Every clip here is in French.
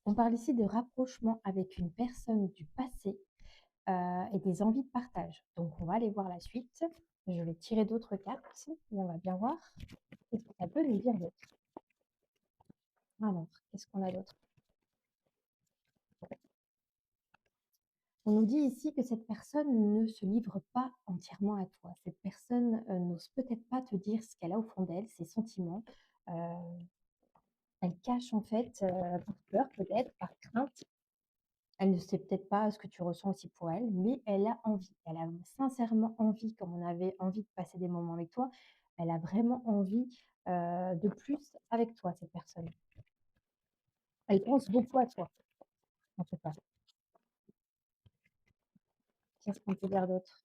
On parle ici de rapprochement avec une personne du passé et des envies de partage. Donc, on va aller voir la suite. Je vais tirer d'autres cartes et on va bien voir qu'est-ce que ça peut nous dire d'autre. Alors, qu'est-ce qu'on a d'autre? On nous dit ici que cette personne ne se livre pas entièrement à toi. Cette personne n'ose peut-être pas te dire ce qu'elle a au fond d'elle, ses sentiments. Euh, Elle cache en fait par peur peut-être, par crainte. Elle ne sait peut-être pas ce que tu ressens aussi pour elle, mais elle a envie. Elle a sincèrement envie, comme on avait envie de passer des moments avec toi, elle a vraiment envie de plus avec toi, cette personne. Elle pense beaucoup à toi, en tout cas. Qu'est-ce qu'on peut dire d'autre?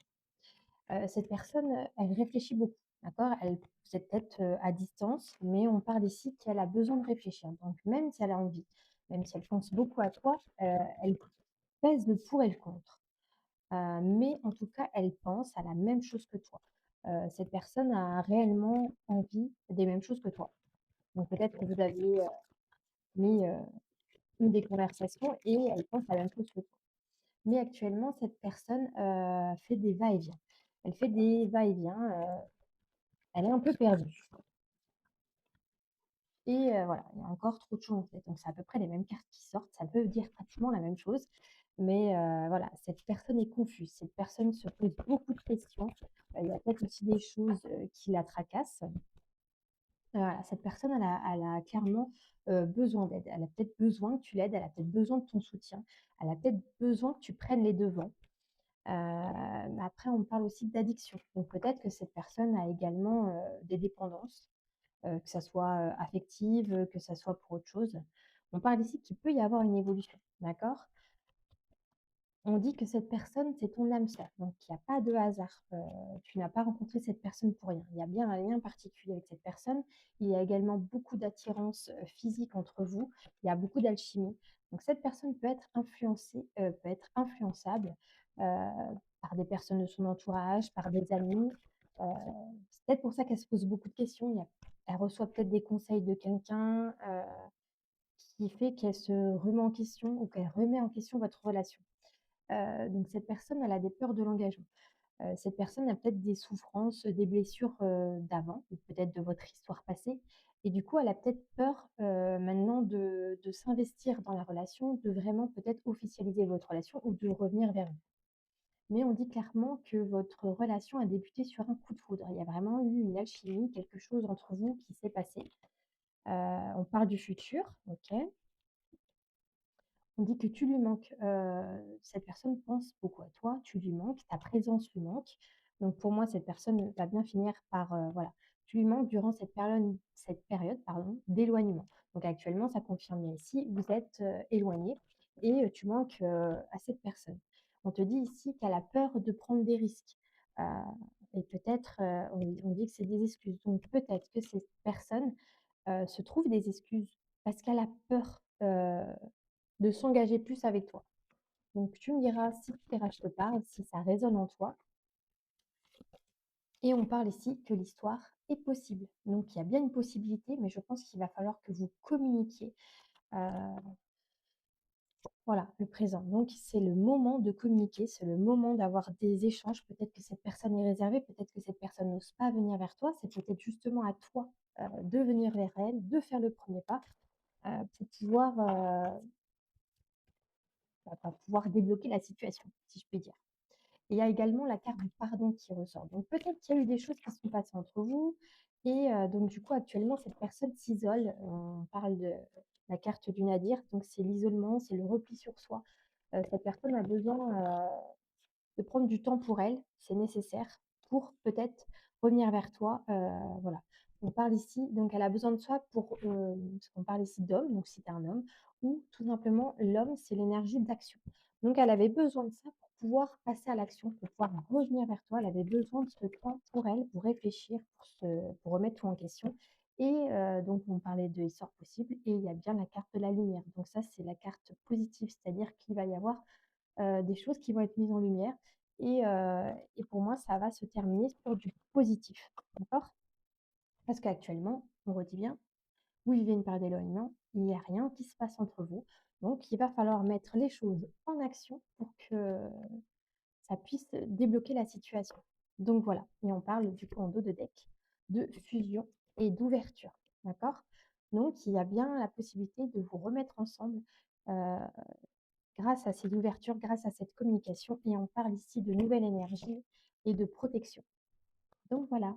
Cette personne, elle réfléchit beaucoup, d'accord? Vous êtes peut-être à distance, mais on parle ici qu'elle a besoin de réfléchir. Donc, même si elle a envie, même si elle pense beaucoup à toi, elle pèse le pour et le contre. Mais en tout cas, elle pense à la même chose que toi. Cette personne a réellement envie des mêmes choses que toi. Donc peut-être que vous aviez, mis, eu des conversations et elle pense la même chose que toi. Mais actuellement, cette personne, fait des va-et-vient. Elle fait des va-et-vient, elle est un peu perdue et voilà, il y a encore trop de choses en tête. Donc c'est à peu près les mêmes cartes qui sortent, ça veut dire pratiquement la même chose. Mais voilà, cette personne est confuse, cette personne se pose beaucoup de questions. Il y a peut-être aussi des choses, qui la tracassent. Voilà, cette personne, elle a clairement, besoin d'aide. Elle a peut-être besoin que tu l'aides, elle a peut-être besoin de ton soutien, elle a peut-être besoin que tu prennes les devants. Mais après on parle aussi d'addiction. Donc peut-être que cette personne a également, des dépendances, que ça soit, affective, que ça soit pour autre chose. On parle ici qu'il peut y avoir une évolution, d'accord? On dit que cette personne, c'est ton âme sœur, donc il y a pas de hasard. Tu n'as pas rencontré cette personne pour rien. Il y a bien un lien particulier avec cette personne. Il y a également beaucoup d'attirance, physique entre vous. Il y a beaucoup d'alchimie. Donc cette personne peut être influencée, peut être influençable, par des personnes de son entourage, par des amis. Heu, c'est peut-être pour ça qu'elle se pose beaucoup de questions. Elle reçoit peut-être des conseils de quelqu'un, qui fait qu'elle se remet en question ou qu'elle remet en question votre relation. Donc cette personne, elle a des peurs de l'engagement. Cette personne a peut-être des souffrances, des blessures, d'avant ou peut-être de votre histoire passée et du coup, elle a peut-être peur, maintenant de s'investir dans la relation, de vraiment peut-être officialiser votre relation ou de revenir vers vous. Mais on dit clairement que votre relation a débuté sur un coup de foudre. Il y a vraiment eu une alchimie, quelque chose entre vous qui s'est passé. On parle du futur, OK. On dit que tu lui manques, cette personne pense beaucoup à toi, tu lui manques, ta présence lui manque. Donc pour moi, cette personne va bien finir par, voilà, tu lui manques durant cette période, pardon, d'éloignement. Donc actuellement, ça confirme bien ici, vous êtes, éloignés et tu manques, à cette personne. On te dit ici qu'elle a peur de prendre des risques, heu et peut-être, on dit que c'est des excuses. Donc peut-être que cette personne, se trouve des excuses parce qu'elle a peur, de s'engager plus avec toi. Donc tu me diras si je te parle, si ça résonne en toi et on parle ici que l'histoire est possible. Donc il y a bien une possibilité, mais je pense qu'il va falloir que vous communiquiez, heu, voilà, le présent. Donc c'est le moment de communiquer, c'est le moment d'avoir des échanges. Peut-être que cette personne est réservée, peut-être que cette personne n'ose pas venir vers toi. C'est peut-être justement à toi, de venir vers elle, de faire le premier pas, pour pouvoir, pouvoir débloquer la situation, si je puis dire. Et il y a également la carte du pardon qui ressort. Donc peut-être qu'il y a eu des choses qui se sont passées entre vous et donc du coup actuellement cette personne s'isole. On parle de la carte du nadir, donc c'est l'isolement, c'est le repli sur soi. Cette personne a besoin, de prendre du temps pour elle, c'est nécessaire pour peut-être revenir vers toi, voilà. On parle ici donc elle a besoin de soi pour, parce qu'on parle ici d'homme, donc si tu es un homme ou tout simplement l'homme, c'est l'énergie d'action. Donc elle avait besoin de ça pour pouvoir passer à l'action, pour pouvoir revenir vers toi. Elle avait besoin de ce temps pour elle, pour réfléchir, pour remettre tout en question et donc on parlait de histoire possible et il y a bien la carte de la lumière. Donc ça, c'est la carte positive, c'est-à-dire qu'il va y avoir des choses qui vont être mises en lumière et pour moi, ça va se terminer sur du positif, d'accord? Parce qu'actuellement, on redit bien, vous vivez une période d'éloignement, il n'y a rien qui se passe entre vous, donc Donc il va falloir mettre les choses en action pour que ça puisse débloquer la situation. Donc voilà, et on parle du coup en dos de deck de fusion et d'ouverture, d'accord? Donc il y a bien la possibilité de vous remettre ensemble, heu, grâce à ces ouvertures, grâce à cette communication et on parle ici de nouvelle énergie et de protection. Donc voilà.